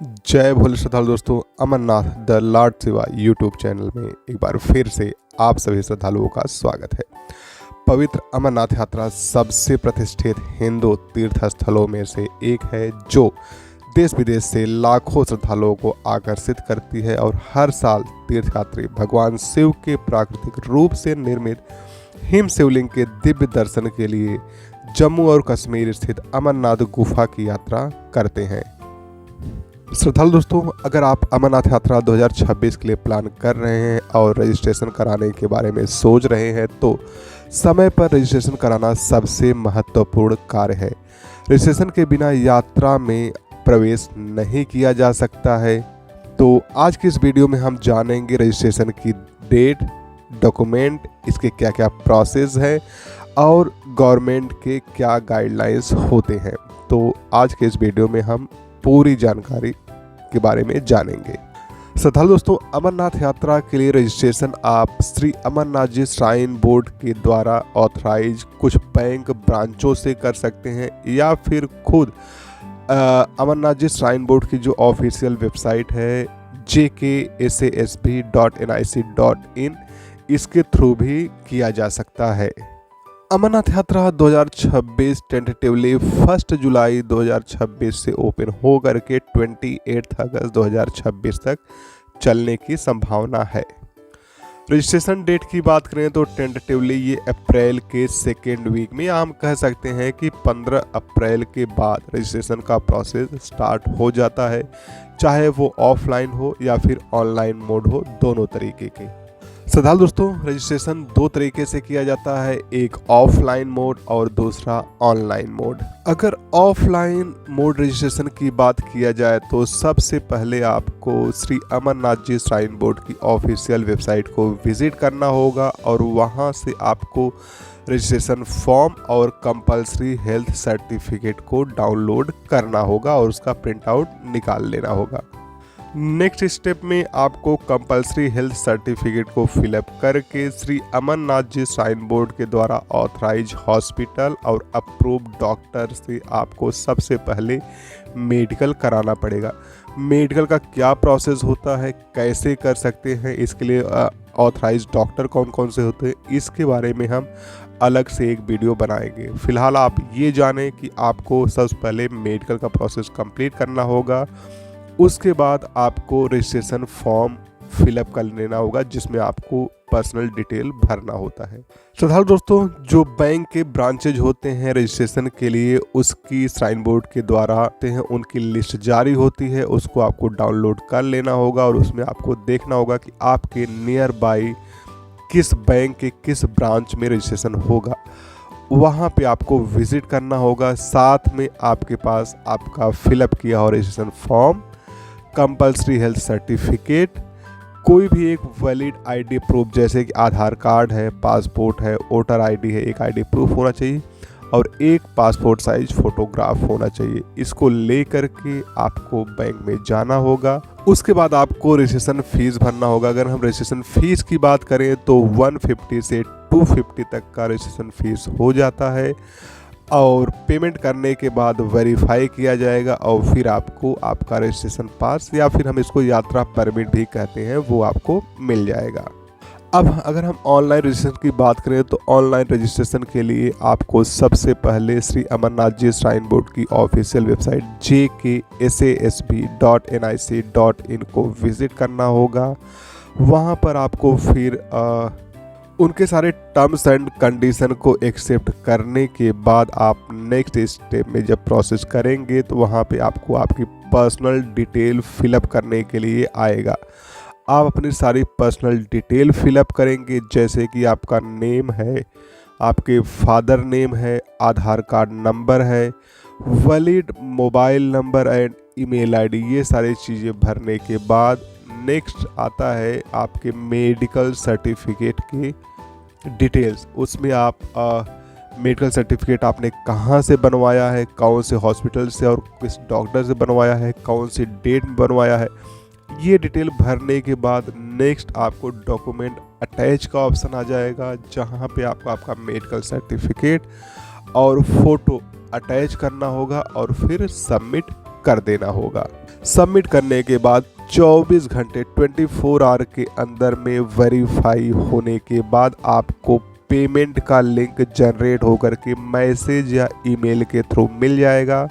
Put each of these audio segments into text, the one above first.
जय भोले श्रद्धालु दोस्तों, Amarnath the lord Shiva YouTube channel में एक बार फिर से आप सभी श्रद्धालुओं का स्वागत है। पवित्र अमरनाथ यात्रा सबसे प्रतिष्ठित हिंदू तीर्थ स्थलों में से एक है जो देश विदेश से लाखों श्रद्धालुओं को आकर्षित करती है और हर साल तीर्थयात्री भगवान शिव के प्राकृतिक रूप से निर्मित हिम शिवलिंग के दिव्य दर्शन के लिए जम्मू और कश्मीर स्थित अमरनाथ गुफा की यात्रा करते हैं। श्रद्धालु दोस्तों, अगर आप अमरनाथ यात्रा 2026 के लिए प्लान कर रहे हैं और रजिस्ट्रेशन कराने के बारे में सोच रहे हैं तो समय पर रजिस्ट्रेशन कराना सबसे महत्वपूर्ण कार्य है। रजिस्ट्रेशन के बिना यात्रा में प्रवेश नहीं किया जा सकता है। तो आज की इस वीडियो में हम जानेंगे रजिस्ट्रेशन की डेट, डॉक्यूमेंट, इसके क्या क्या प्रोसेस है और गवर्नमेंट के क्या गाइडलाइंस होते हैं। तो आज के इस वीडियो में हम पूरी जानकारी के बारे में जानेंगे। श्रद्धालु दोस्तों, अमरनाथ यात्रा के लिए रजिस्ट्रेशन आप श्री अमरनाथ जी श्राइन बोर्ड के द्वारा ऑथराइज कुछ बैंक ब्रांचों से कर सकते हैं या फिर खुद अमरनाथ जी श्राइन बोर्ड की जो ऑफिशियल वेबसाइट है jksasb.nic.in इसके थ्रू भी किया जा सकता है। अमरनाथ यात्रा 2026 टेंटेटिवली 1 जुलाई 2026 से ओपन होकर के 28 अगस्त 2026 तक चलने की संभावना है। रजिस्ट्रेशन डेट की बात करें तो टेंटेटिवली ये अप्रैल के सेकेंड वीक में, या हम कह सकते हैं कि 15 अप्रैल के बाद रजिस्ट्रेशन का प्रोसेस स्टार्ट हो जाता है, चाहे वो ऑफलाइन हो या फिर ऑनलाइन मोड हो, दोनों तरीके के। श्रद्धालु दोस्तों, रजिस्ट्रेशन दो तरीके से किया जाता है, एक ऑफलाइन मोड और दूसरा ऑनलाइन मोड। अगर ऑफलाइन मोड रजिस्ट्रेशन की बात किया जाए तो सबसे पहले आपको श्री अमरनाथ जी श्राइन बोर्ड की ऑफिशियल वेबसाइट को विजिट करना होगा और वहां से आपको रजिस्ट्रेशन फॉर्म और कंपलसरी हेल्थ सर्टिफिकेट को डाउनलोड करना होगा और उसका प्रिंट आउट निकाल लेना होगा। नेक्स्ट स्टेप में आपको कंपलसरी हेल्थ सर्टिफिकेट को फिलअप करके श्री अमरनाथ जी श्राइन बोर्ड के द्वारा ऑथराइज हॉस्पिटल और अप्रूव्ड डॉक्टर से आपको सबसे पहले मेडिकल कराना पड़ेगा। मेडिकल का क्या प्रोसेस होता है, कैसे कर सकते हैं, इसके लिए ऑथराइज डॉक्टर कौन कौन से होते हैं, इसके बारे में हम अलग से एक वीडियो बनाएंगे। फिलहाल आप ये जानें कि आपको सबसे पहले मेडिकल का प्रोसेस कंप्लीट करना होगा। उसके बाद आपको रजिस्ट्रेशन फॉर्म फिलअप कर लेना होगा जिसमें आपको पर्सनल डिटेल भरना होता है। श्रद्धालु दोस्तों, जो बैंक के ब्रांचेज होते हैं रजिस्ट्रेशन के लिए, उसकी श्राइन बोर्ड के द्वारा आते हैं, उनकी लिस्ट जारी होती है, उसको आपको डाउनलोड कर लेना होगा और उसमें आपको देखना होगा कि आपके नियर बाई किस बैंक के किस ब्रांच में रजिस्ट्रेशन होगा, वहाँ पे आपको विजिट करना होगा। साथ में आपके पास आपका फिलअप किया हुआ registration form, compulsory health certificate, कोई भी एक वैलिड आईडी प्रूफ जैसे कि आधार कार्ड है, पासपोर्ट है, वोटर आईडी है, एक आईडी प्रूफ होना चाहिए और एक पासपोर्ट साइज फोटोग्राफ होना चाहिए। इसको लेकर के आपको बैंक में जाना होगा। उसके बाद आपको रजिस्ट्रेशन फीस भरना होगा। अगर हम रजिस्ट्रेशन फीस की बात करें तो 150 से 250 तक का रजिस्ट्रेशन फीस हो जाता है और पेमेंट करने के बाद वेरीफाई किया जाएगा और फिर आपको आपका रजिस्ट्रेशन पास या फिर हम इसको यात्रा परमिट भी कहते हैं, वो आपको मिल जाएगा। अब अगर हम ऑनलाइन रजिस्ट्रेशन की बात करें तो ऑनलाइन रजिस्ट्रेशन के लिए आपको सबसे पहले श्री अमरनाथ जी श्राइन बोर्ड की ऑफिशियल वेबसाइट jksasb.nic.in को विजिट करना होगा। वहाँ पर आपको फिर उनके सारे टर्म्स एंड कंडीशन को एक्सेप्ट करने के बाद आप नेक्स्ट स्टेप में जब प्रोसेस करेंगे तो वहाँ पे आपको आपकी पर्सनल डिटेल फिलअप करने के लिए आएगा। आप अपनी सारी पर्सनल डिटेल फिलअप करेंगे, जैसे कि आपका नेम है, आपके फादर नेम है, आधार कार्ड नंबर है, valid mobile number and email ID, ये सारी चीज़ें भरने के बाद नेक्स्ट आता है आपके मेडिकल सर्टिफिकेट की डिटेल्स। उसमें आप मेडिकल सर्टिफिकेट आपने कहाँ से बनवाया है, कौन से हॉस्पिटल से और किस डॉक्टर से बनवाया है, कौन सी डेट में बनवाया है, ये डिटेल भरने के बाद नेक्स्ट आपको डॉक्यूमेंट अटैच का ऑप्शन आ जाएगा, जहाँ पे आपको आपका मेडिकल सर्टिफिकेट और फोटो अटैच करना होगा और फिर सबमिट कर देना होगा। सबमिट करने के बाद 24 घंटे 24 आवर के अंदर में वेरीफाई होने के बाद आपको पेमेंट का लिंक जनरेट होकर के मैसेज या ईमेल के थ्रू मिल जाएगा।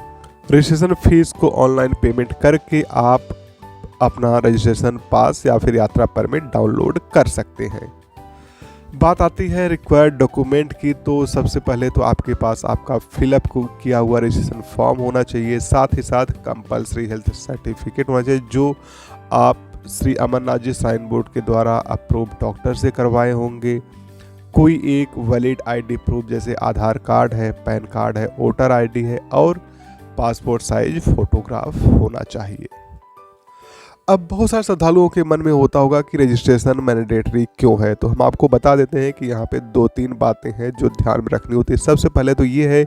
रजिस्ट्रेशन फीस को ऑनलाइन पेमेंट करके आप अपना रजिस्ट्रेशन पास या फिर यात्रा परमिट डाउनलोड कर सकते हैं। बात आती है रिक्वायर्ड डॉक्यूमेंट की, तो सबसे पहले तो आपके पास आपका फिलअप किया हुआ रजिस्ट्रेशन फॉर्म होना चाहिए। साथ ही साथ कंपलसरी हेल्थ सर्टिफिकेट होना चाहिए जो आप श्री अमरनाथ जी श्राइन बोर्ड के द्वारा अप्रूव डॉक्टर से करवाए होंगे। कोई एक वैलिड आईडी प्रूफ जैसे आधार कार्ड है, पैन कार्ड है, वोटर आईडी है और पासपोर्ट साइज फोटोग्राफ होना चाहिए। अब बहुत सारे श्रद्धालुओं के मन में होता होगा कि रजिस्ट्रेशन मैंडेटरी क्यों है, तो हम आपको बता देते हैं कि यहाँ पे 2-3 बातें हैं जो ध्यान में रखनी होती है। सबसे पहले तो ये है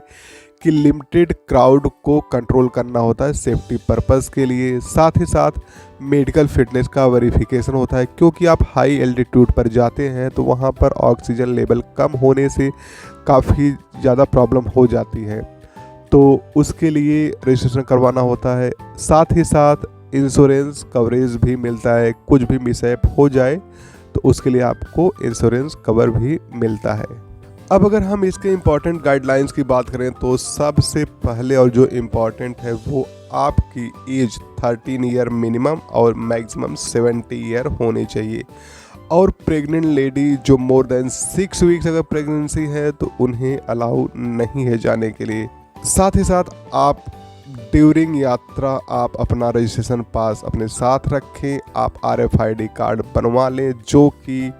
कि लिमिटेड क्राउड को कंट्रोल करना होता है सेफ्टी पर्पस के लिए। साथ ही साथ मेडिकल फिटनेस का वेरिफिकेशन होता है, क्योंकि आप हाई एल्टीट्यूड पर जाते हैं तो वहाँ पर ऑक्सीजन लेवल कम होने से काफ़ी ज़्यादा प्रॉब्लम हो जाती है, तो उसके लिए रजिस्ट्रेशन करवाना होता है। साथ ही साथ इंश्योरेंस कवरेज भी मिलता है, कुछ भी मिसहैप हो जाए तो उसके लिए आपको इंश्योरेंस कवर भी मिलता है। अब अगर हम इसके इम्पॉर्टेंट गाइडलाइंस की बात करें तो सबसे पहले और जो इम्पॉर्टेंट है वो आपकी एज 13 ईयर मिनिमम और मैक्सिमम 70 ईयर होनी चाहिए। और प्रेग्नेंट लेडी जो मोर देन 6 वीक्स अगर प्रेगनेंसी है तो उन्हें अलाउ नहीं है जाने के लिए। साथ ही साथ आप ड्यूरिंग यात्रा आप अपना रजिस्ट्रेशन पास अपने साथ रखें। आप RFID कार्ड बनवा लें जो कि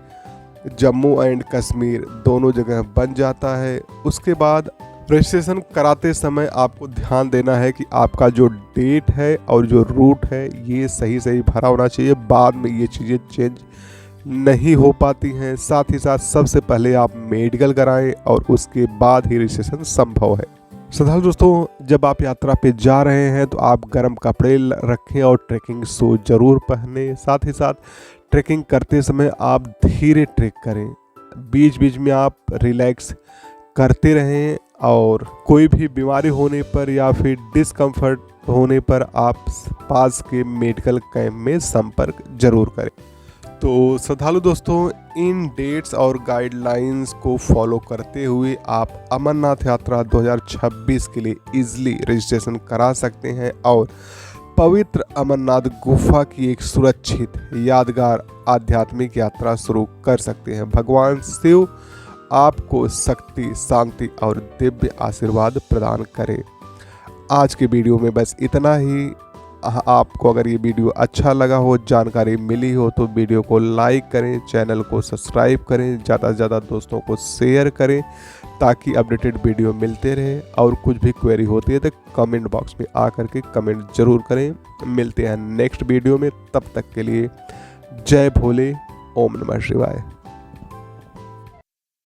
जम्मू एंड कश्मीर दोनों जगह बन जाता है। उसके बाद रजिस्ट्रेशन कराते समय आपको ध्यान देना है कि आपका जो डेट है और जो रूट है ये सही भरा होना चाहिए, बाद में ये चीज़ें चेंज नहीं हो पाती हैं। साथ ही साथ सबसे पहले आप मेडिकल कराएं और उसके बाद ही रजिस्ट्रेशन संभव है। श्रद्धालु दोस्तों, जब आप यात्रा पे जा रहे हैं तो आप गर्म कपड़े रखें और ट्रैकिंग शूज जरूर पहनें। साथ ही साथ ट्रैकिंग करते समय आप धीरे ट्रैक करें, बीच बीच में आप रिलैक्स करते रहें और कोई भी बीमारी होने पर या फिर डिस्कम्फर्ट होने पर आप पास के मेडिकल कैंप में संपर्क जरूर करें। तो श्रद्धालु दोस्तों, इन डेट्स और गाइडलाइंस को फॉलो करते हुए आप अमरनाथ यात्रा 2026 के लिए इजीली रजिस्ट्रेशन करा सकते हैं और पवित्र अमरनाथ गुफा की एक सुरक्षित यादगार आध्यात्मिक यात्रा शुरू कर सकते हैं। भगवान शिव आपको शक्ति, शांति और दिव्य आशीर्वाद प्रदान करे। आज के वीडियो में बस इतना ही। आपको अगर ये वीडियो अच्छा लगा हो, जानकारी मिली हो तो वीडियो को लाइक करें, चैनल को सब्सक्राइब करें, ज़्यादा से ज़्यादा दोस्तों को शेयर करें ताकि अपडेटेड वीडियो मिलते रहे। और कुछ भी क्वेरी होती है तो कमेंट बॉक्स में आकर के कमेंट जरूर करें। मिलते हैं नेक्स्ट वीडियो में, तब तक के लिए जय भोले, ओम नमः शिवाय।